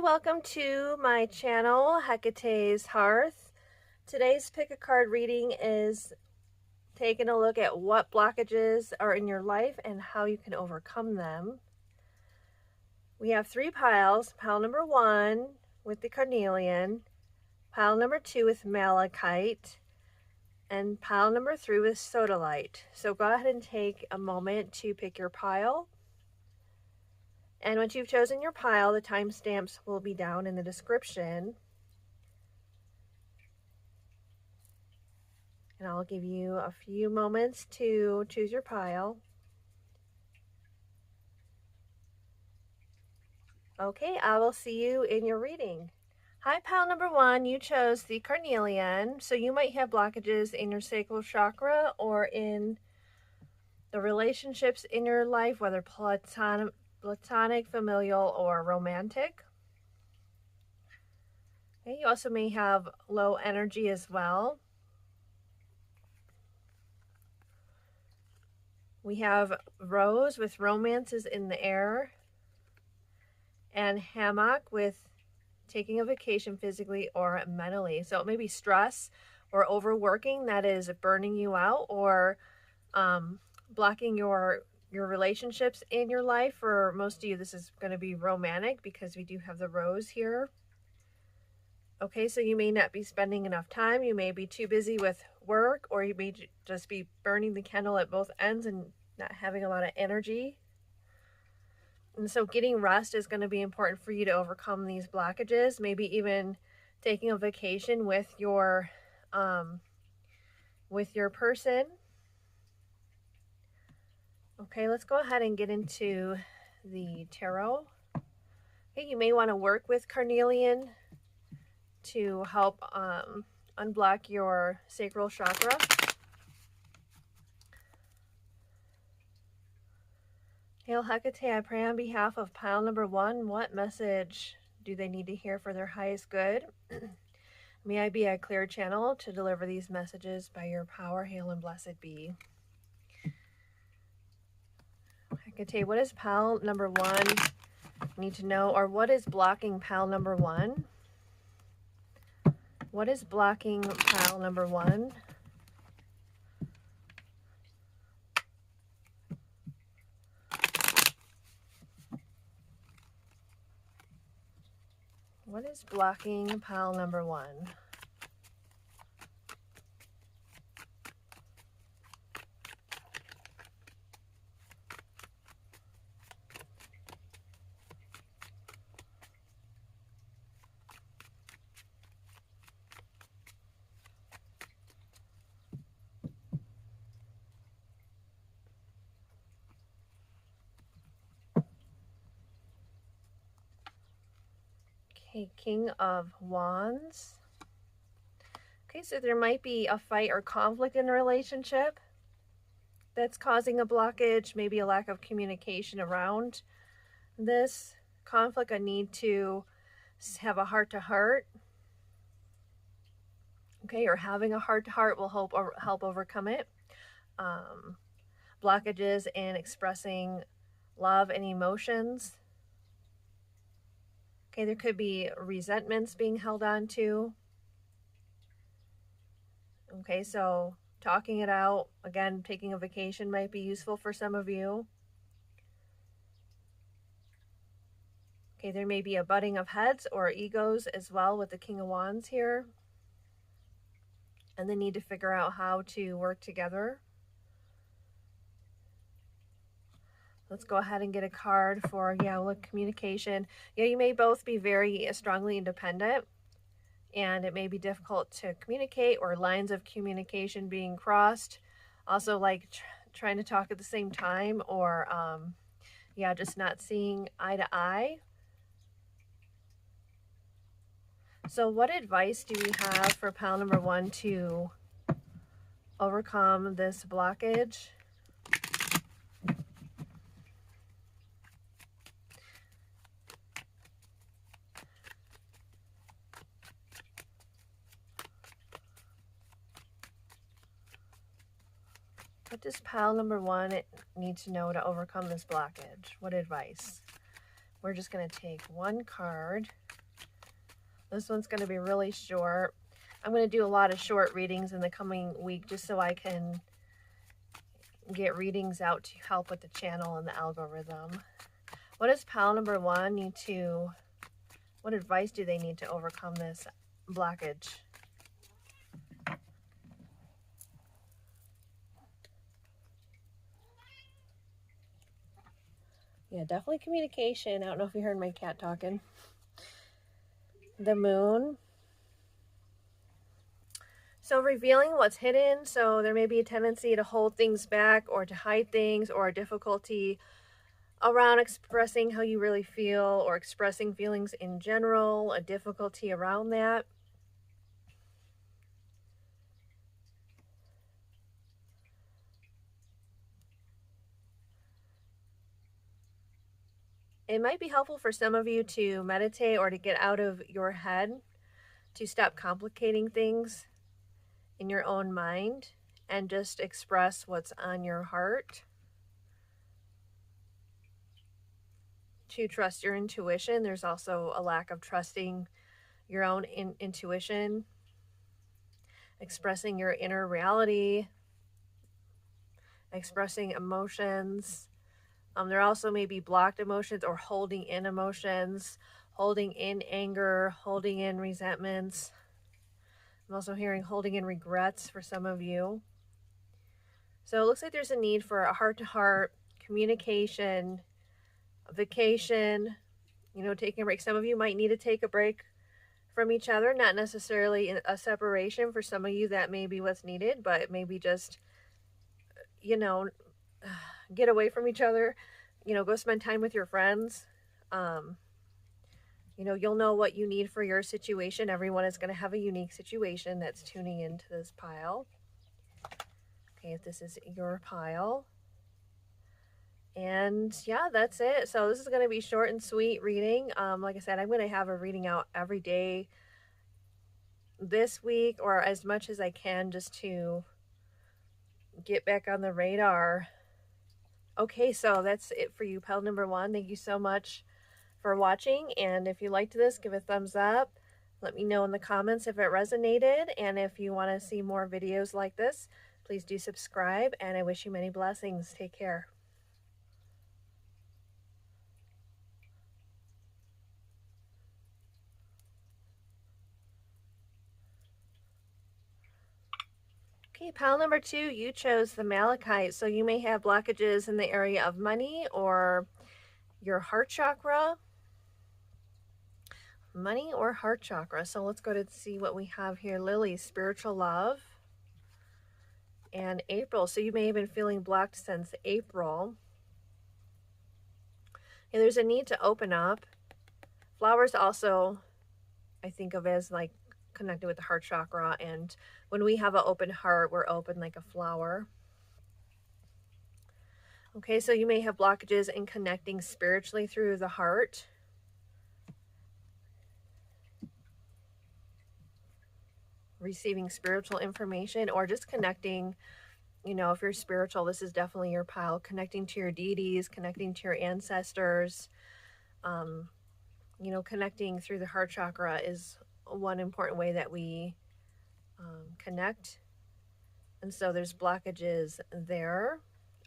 Hi, welcome to my channel, Hecate's Hearth. Today's pick a card reading is taking a look at what blockages are in your life and how you can overcome them. We have three piles. Pile number 1 with the carnelian, pile number 2 with malachite, and pile number 3 with sodalite. So go ahead and take a moment to pick your pile. And once you've chosen your pile, the timestamps will be down in the description. And I'll give you a few moments to choose your pile. Okay, I will see you in your reading. Hi, pile number 1, you chose the carnelian. So you might have blockages in your sacral chakra or in the relationships in your life, whether platonic, familial, or romantic. Okay, you also may have low energy as well. We have rose with romances in the air, and hammock with taking a vacation physically or mentally. So it may be stress or overworking that is burning you out, or blocking your relationships in your life. For most of you, this is going to be romantic because we do have the rose here. Okay, so you may not be spending enough time. You may be too busy with work, or you may just be burning the candle at both ends and not having a lot of energy. And so getting rest is going to be important for you to overcome these blockages. Maybe even taking a vacation with your person. Okay, let's go ahead and get into the tarot. Okay, you may want to work with carnelian to help unblock your sacral chakra. Hail Hecate, I pray on behalf of pile number 1. What message do they need to hear for their highest good? May I be a clear channel to deliver these messages by your power. Hail and blessed be. Hecate, what is pile number 1 need to know, or what is blocking pile number 1? What is blocking pile number 1? What is blocking pile number 1? Okay, King of Wands. Okay, so there might be a fight or conflict in a relationship that's causing a blockage, maybe a lack of communication around this conflict, a need to have a heart-to-heart. Okay, or having a heart-to-heart will help overcome it. Blockages in expressing love and emotions. Okay, there could be resentments being held on to. Okay, so talking it out. Again, taking a vacation might be useful for some of you. Okay, there may be a butting of heads or egos as well with the King of Wands here. And they need to figure out how to work together. Let's go ahead and get a card for, communication. Yeah, you may both be very strongly independent, and it may be difficult to communicate, or lines of communication being crossed. Also, like trying to talk at the same time, or just not seeing eye to eye. So what advice do we have for pile number 1 to overcome this blockage? What does pile number 1 need to know to overcome this blockage? What advice? We're just going to take one card. This one's going to be really short. I'm going to do a lot of short readings in the coming week just so I can get readings out to help with the channel and the algorithm. What does pile number 1 need to, what advice do they need to overcome this blockage? Yeah, definitely communication. I don't know if you heard my cat talking. The moon. So revealing what's hidden. So there may be a tendency to hold things back or to hide things, or a difficulty around expressing how you really feel or expressing feelings in general, a difficulty around that. It might be helpful for some of you to meditate or to get out of your head, to stop complicating things in your own mind and just express what's on your heart. To trust your intuition. There's also a lack of trusting your own intuition, expressing your inner reality, expressing emotions. There also may be blocked emotions or holding in emotions, holding in anger, holding in resentments. I'm also hearing holding in regrets for some of you. So it looks like there's a need for a heart-to-heart communication, a vacation, you know, taking a break. Some of you might need to take a break from each other, not necessarily a separation. For some of you, that may be what's needed, but maybe just, you know, get away from each other, you know, go spend time with your friends. You know, you'll know what you need for your situation. Everyone is going to have a unique situation that's tuning into this pile. Okay, if this is your pile. And yeah, that's it. So this is going to be short and sweet reading. Like I said, I'm going to have a reading out every day this week, or as much as I can, just to get back on the radar. Okay, so that's it for you, pile number 1. Thank you so much for watching, and if you liked this, give a thumbs up. Let me know in the comments if it resonated, and if you want to see more videos like this, please do subscribe, and I wish you many blessings. Take care. Okay, pile number 2, you chose the Malachite. So you may have blockages in the area of money or your heart chakra. Money or heart chakra. So let's go to see what we have here. Lily, spiritual love. And April. So you may have been feeling blocked since April. And there's a need to open up. Flowers also, I think of as like connected with the heart chakra, and when we have an open heart, we're open like a flower. Okay, so you may have blockages in connecting spiritually through the heart. Receiving spiritual information, or just connecting, you know, if you're spiritual, this is definitely your pile. Connecting to your deities, connecting to your ancestors. You know, connecting through the heart chakra is one important way that we connect. And so there's blockages there.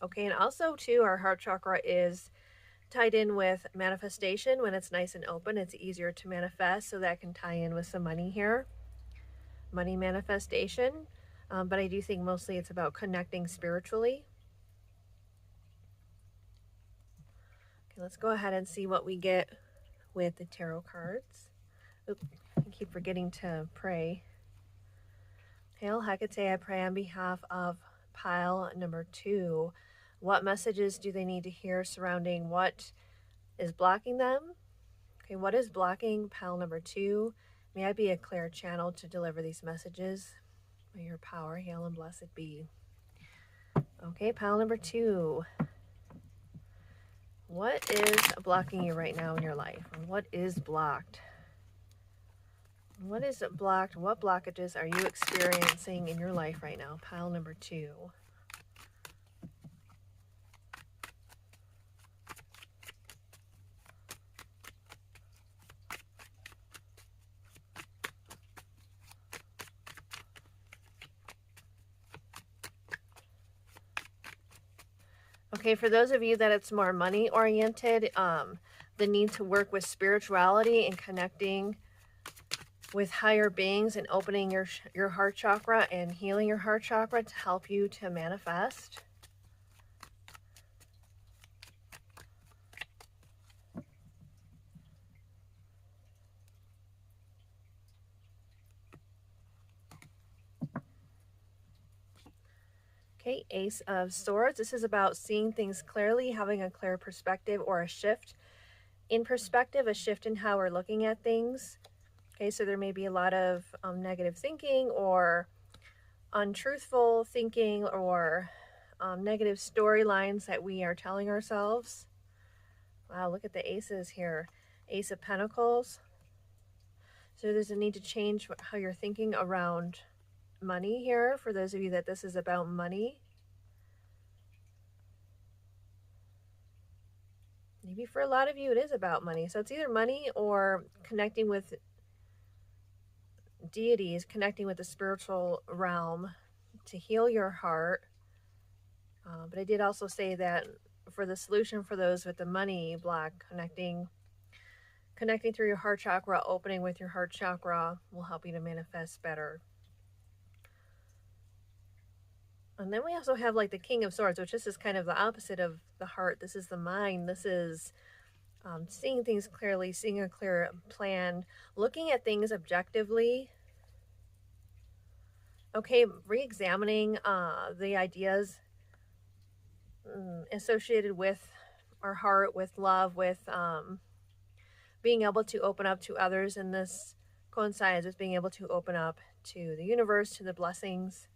Okay, and also too, our heart chakra is tied in with manifestation. When it's nice and open, it's easier to manifest, so that can tie in with some money here. Money manifestation. But I do think mostly it's about connecting spiritually. Okay, let's go ahead and see what we get with the tarot cards. Oops, I keep forgetting to pray. Hail Hecate, I pray on behalf of pile number 2. What messages do they need to hear surrounding what is blocking them? Okay, what is blocking pile number 2? May I be a clear channel to deliver these messages. May your power, hail and blessed be. Okay, pile number 2. What is blocking you right now in your life? What is blocked? What is blocked? What blockages are you experiencing in your life right now? Pile number 2. Okay, for those of you that it's more money oriented, the need to work with spirituality and connecting with higher beings and opening your heart chakra and healing your heart chakra to help you to manifest. Okay, Ace of Swords. This is about seeing things clearly, having a clear perspective or a shift in perspective, a shift in how we're looking at things. Okay, so there may be a lot of negative thinking or untruthful thinking or negative storylines that we are telling ourselves. Wow, look at the aces here. Ace of Pentacles. So there's a need to change how you're thinking around money here, for those of you that this is about money. Maybe for a lot of you it is about money. So it's either money or connecting with deities, connecting with the spiritual realm to heal your heart. But I did also say that for the solution for those with the money block, connecting through your heart chakra, opening with your heart chakra will help you to manifest better. And then we also have like the King of Swords, which this is kind of the opposite of the heart. This is the mind. This is seeing things clearly, seeing a clear plan, looking at things objectively. Okay, re-examining the ideas associated with our heart, with love, with being able to open up to others. And this coincides with being able to open up to the universe, to the blessings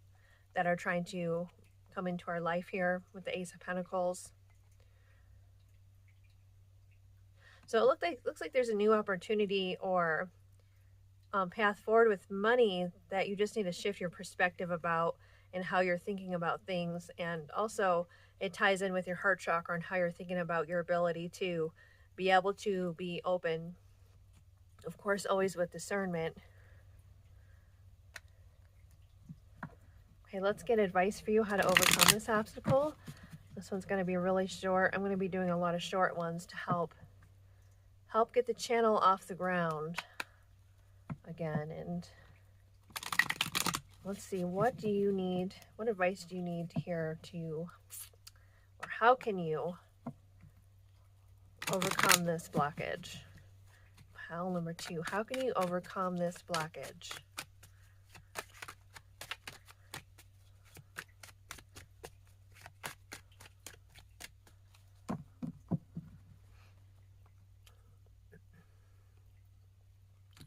that are trying to come into our life here with the Ace of Pentacles. So it looks like there's a new opportunity or path forward with money that you just need to shift your perspective about and how you're thinking about things. And also it ties in with your heart chakra and how you're thinking about your ability to be able to be open, of course, always with discernment. Okay, let's get advice for you how to overcome this obstacle. This one's going to be really short. I'm going to be doing a lot of short ones to help get the channel off the ground again. And let's see, what advice do you need here or how can you overcome this blockage? Pile number 2, how can you overcome this blockage?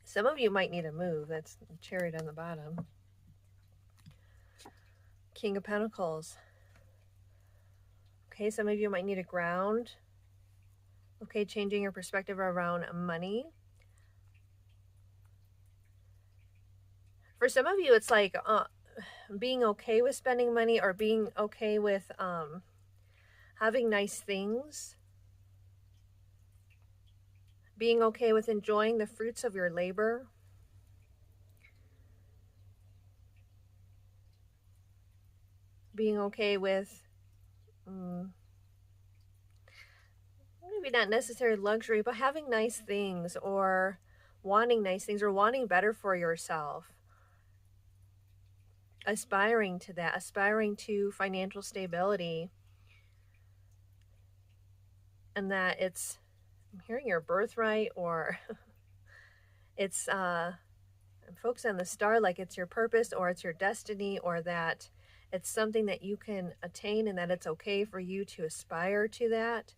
Some of you might need a move. That's Chariot on the bottom. King of Pentacles. Okay, some of you might need a ground. Okay, changing your perspective around money. For some of you, it's like being okay with spending money or being okay with having nice things. Being okay with enjoying the fruits of your labor. Being okay with maybe not necessarily luxury, but having nice things or wanting nice things or wanting better for yourself. Aspiring to that, aspiring to financial stability. And that it's, I'm hearing your birthright, or it's focus on the star, like it's your purpose or it's your destiny, or that it's something that you can attain and that it's okay for you to aspire to that,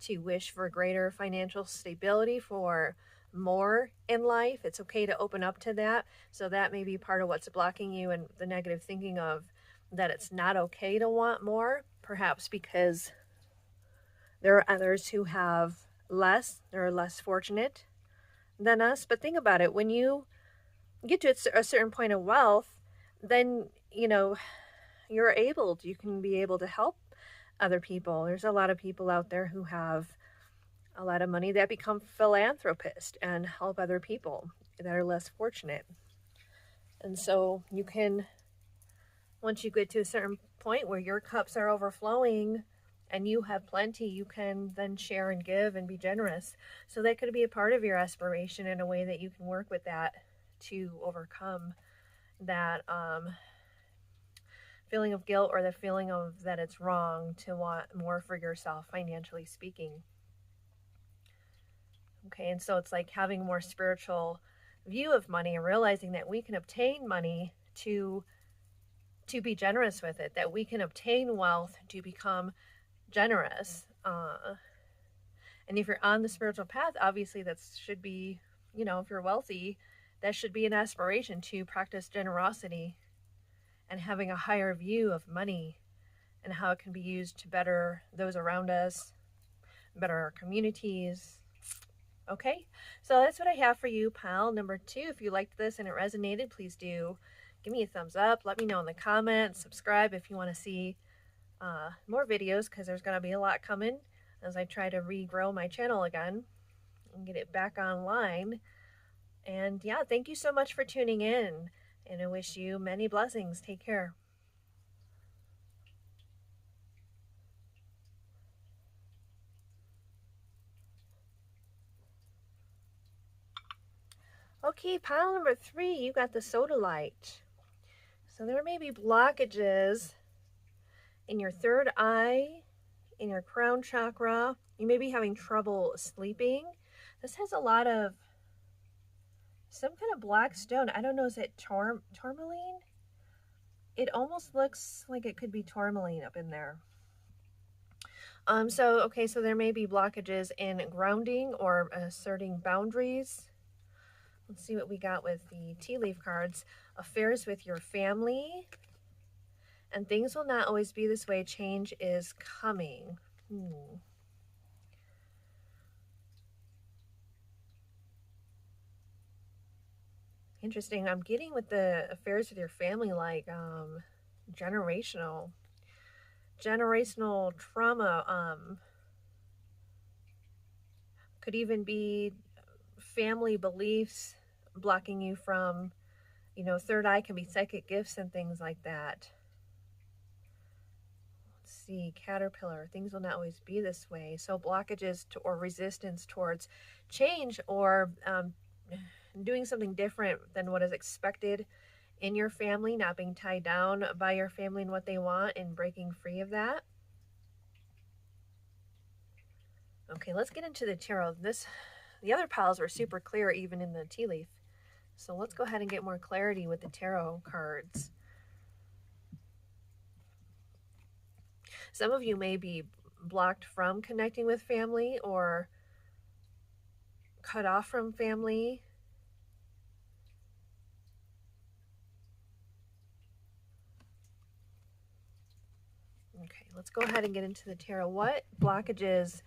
to wish for greater financial stability, for more in life. It's okay to open up to that. So that may be part of what's blocking you and the negative thinking of that it's not okay to want more, perhaps because there are others who have less, they're less fortunate than us. But think about it, when you get to a certain point of wealth, then you can be able to help other people. There's a lot of people out there who have a lot of money that become philanthropists and help other people that are less fortunate. And so you can, once you get to a certain point where your cups are overflowing and you have plenty, you can then share and give and be generous. So that could be a part of your aspiration in a way that you can work with that to overcome that feeling of guilt, or the feeling of that it's wrong to want more for yourself, financially speaking. Okay, and so it's like having a more spiritual view of money and realizing that we can obtain money to be generous with it, that we can obtain wealth to become generous. And if you're on the spiritual path, obviously that should be, if you're wealthy, that should be an aspiration to practice generosity and having a higher view of money and how it can be used to better those around us, better our communities. Okay, so that's what I have for you, pile number 2. If you liked this and it resonated, please do give me a thumbs up. Let me know in the comments. Subscribe if you want to see more videos, because there's going to be a lot coming as I try to regrow my channel again and get it back online. And yeah, thank you so much for tuning in, and I wish you many blessings. Take care. Okay, pile number 3, you got the soda light. So there may be blockages in your third eye, in your crown chakra. You may be having trouble sleeping. This has a lot of some kind of black stone. I don't know, is it tourmaline? It almost looks like it could be tourmaline up in there. So there may be blockages in grounding or asserting boundaries. Let's see what we got with the tea leaf cards. Affairs with your family. And things will not always be this way. Change is coming. Interesting. I'm getting with the affairs with your family, like generational trauma. Could even be family beliefs blocking you from, third eye can be psychic gifts and things like that. Let's see, caterpillar. Things will not always be this way. So blockages or resistance towards change, or doing something different than what is expected in your family, not being tied down by your family and what they want, and breaking free of that. Okay, let's get into the tarot. The other piles were super clear even in the tea leaf. So let's go ahead and get more clarity with the tarot cards. Some of you may be blocked from connecting with family or cut off from family. Okay, let's go ahead and get into the tarot. What blockages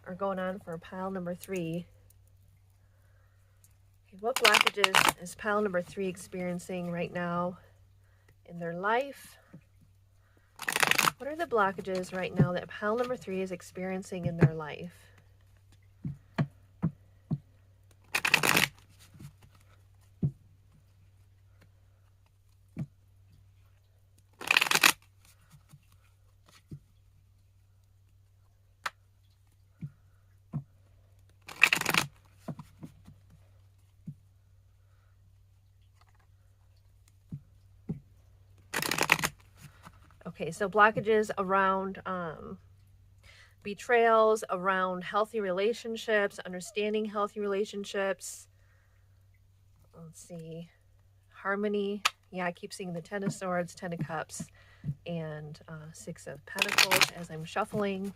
are going on for pile number 3? Okay, what blockages is pile number 3 experiencing right now in their life? What are the blockages right now that pile number 3 is experiencing in their life? Okay, so blockages around betrayals, around healthy relationships, understanding healthy relationships. Let's see, harmony. Yeah, I keep seeing the 10 of Swords, 10 of Cups, and 6 of Pentacles as I'm shuffling.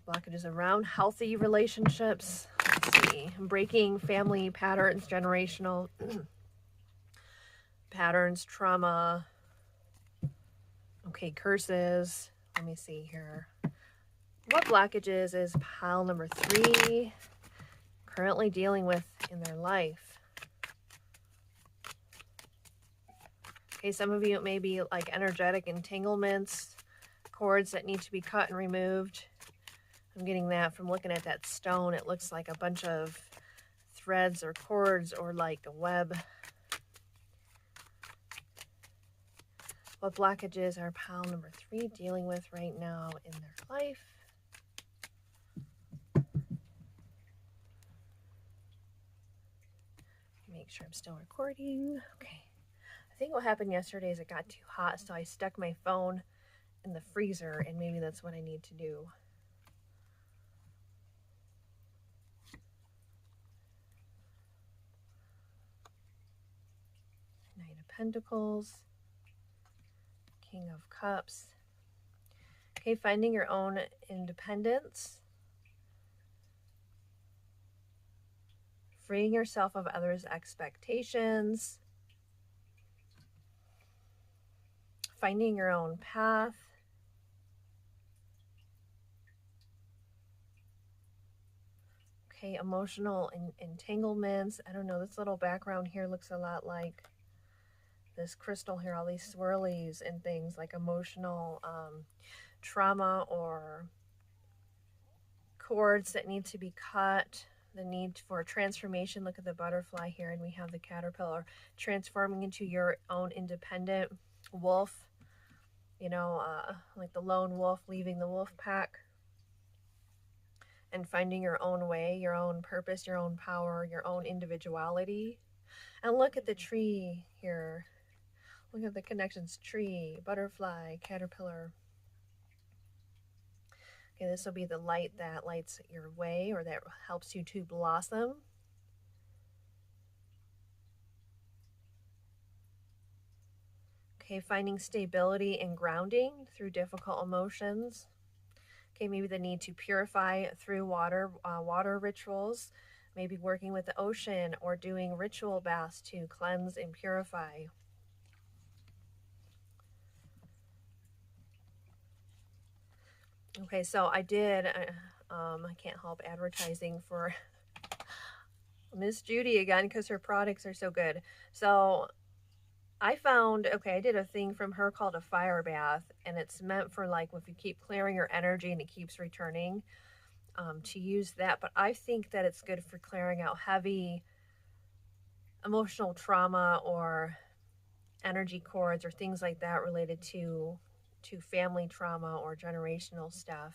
Blockages around healthy relationships. Let's see, breaking family patterns, generational patterns, trauma. Okay, curses. Let me see here. What blockages is pile number 3 currently dealing with in their life? Okay, some of you, it may be like energetic entanglements, cords that need to be cut and removed. I'm getting that from looking at that stone. It looks like a bunch of threads or cords or like a web. What blockages are pile number 3 dealing with right now in their life? Make sure I'm still recording. Okay. I think what happened yesterday is it got too hot, so I stuck my phone in the freezer, and maybe that's what I need to do. Knight of Pentacles, King of Cups. Okay, finding your own independence. Freeing yourself of others' expectations. Finding your own path. Okay, emotional entanglements. I don't know, this little background here looks a lot like this crystal here, all these swirlies and things like emotional trauma or cords that need to be cut, the need for transformation. Look at the butterfly here, and we have the caterpillar transforming into your own independent wolf, you know, like the lone wolf leaving the wolf pack and finding your own way, your own purpose, your own power, your own individuality. And look at the tree here. Look at the connections: tree, butterfly, caterpillar. Okay, this will be the light that lights your way, or that helps you to blossom. Okay, finding stability and grounding through difficult emotions. Okay, maybe the need to purify through water, water rituals, maybe working with the ocean or doing ritual baths to cleanse and purify. Okay, so I can't help advertising for Miss Judy again because her products are so good. So I found, okay, I did a thing from her called a fire bath, and it's meant for like if you keep clearing your energy and it keeps returning, to use that. But I think that it's good for clearing out heavy emotional trauma or energy cords or things like that related to family trauma or generational stuff.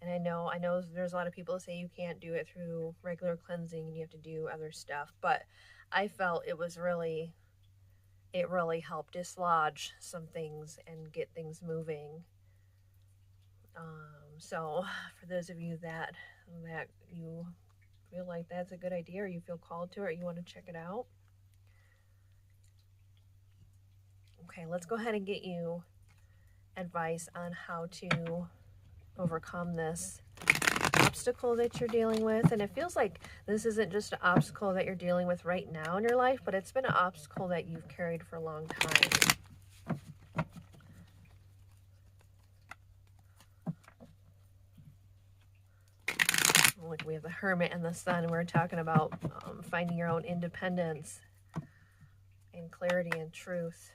And I know there's a lot of people that say you can't do it through regular cleansing and you have to do other stuff, but I felt it really helped dislodge some things and get things moving. So for those of you that you feel like that's a good idea, or you feel called to it, or you want to check it out, okay, let's go ahead and get you advice on how to overcome this obstacle that you're dealing with. And it feels like this isn't just an obstacle that you're dealing with right now in your life, but it's been an obstacle that you've carried for a long time. Look, we have the Hermit and the Sun. We're talking about finding your own independence and clarity and truth.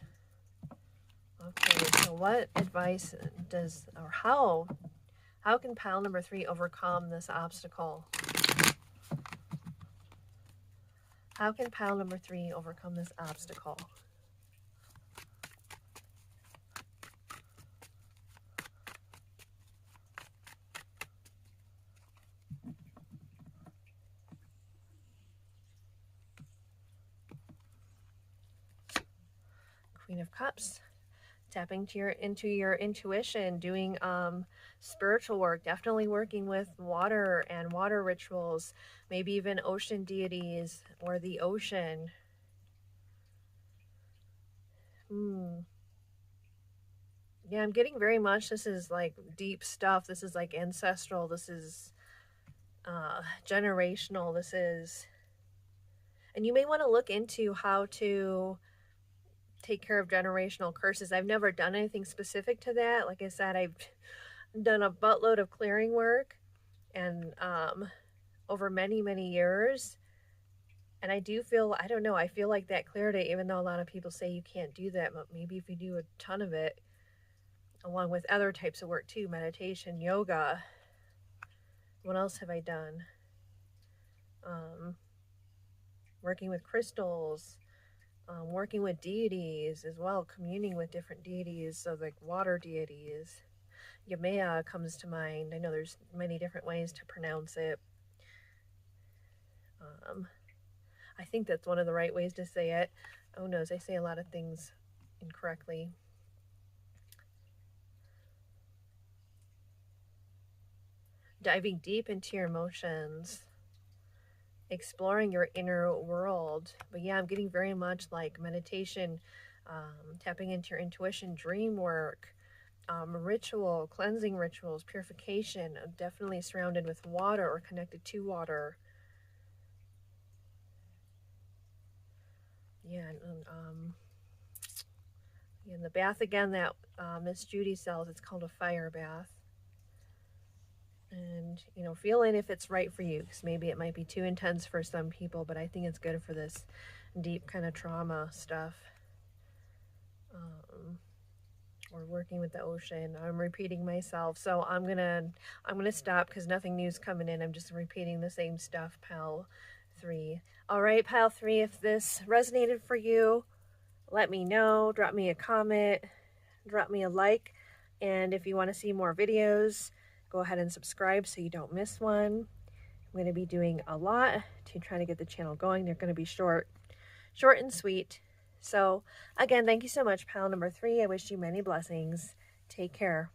Okay, so what advice does, or how can pile number 3 overcome this obstacle? How can pile number 3 overcome this obstacle? Queen of Cups. Tapping into your intuition, doing spiritual work, definitely working with water and water rituals, maybe even ocean deities or the ocean. Yeah, I'm getting very much, this is like deep stuff. This is like ancestral. This is generational. This is, and you may want to look into how to take care of generational curses. I've never done anything specific to that. Like I said, I've done a buttload of clearing work and over many years, and I do feel, I don't know, I feel like that cleared it, even though a lot of people say you can't do that. But maybe if you do a ton of it, along with other types of work too, meditation, yoga. What else have I done? Working with crystals, Working with deities as well, communing with different deities, so like water deities. Yamea comes to mind. I know there's many different ways to pronounce it. I think that's one of the right ways to say it. Oh no, I say a lot of things incorrectly. Diving deep into your emotions, exploring your inner world. But yeah, I'm getting very much like meditation, tapping into your intuition, dream work, ritual, cleansing rituals, purification. I'm definitely surrounded with water or connected to water. Yeah, and the bath again that Miss Judy sells, it's called a fire bath. And, you know, feeling if it's right for you, because maybe it might be too intense for some people, but I think it's good for this deep kind of trauma stuff. Or working with the ocean. I'm repeating myself, so I'm gonna stop because nothing new's coming in. I'm just repeating the same stuff. Pal 3. All right, Pal 3, if this resonated for you, let me know. Drop me a comment, drop me a like, and if you want to see more videos, go ahead and subscribe so you don't miss one. I'm going to be doing a lot to try to get the channel going. They're going to be short and sweet. So again, thank you so much, Pal number 3. I wish you many blessings. Take care.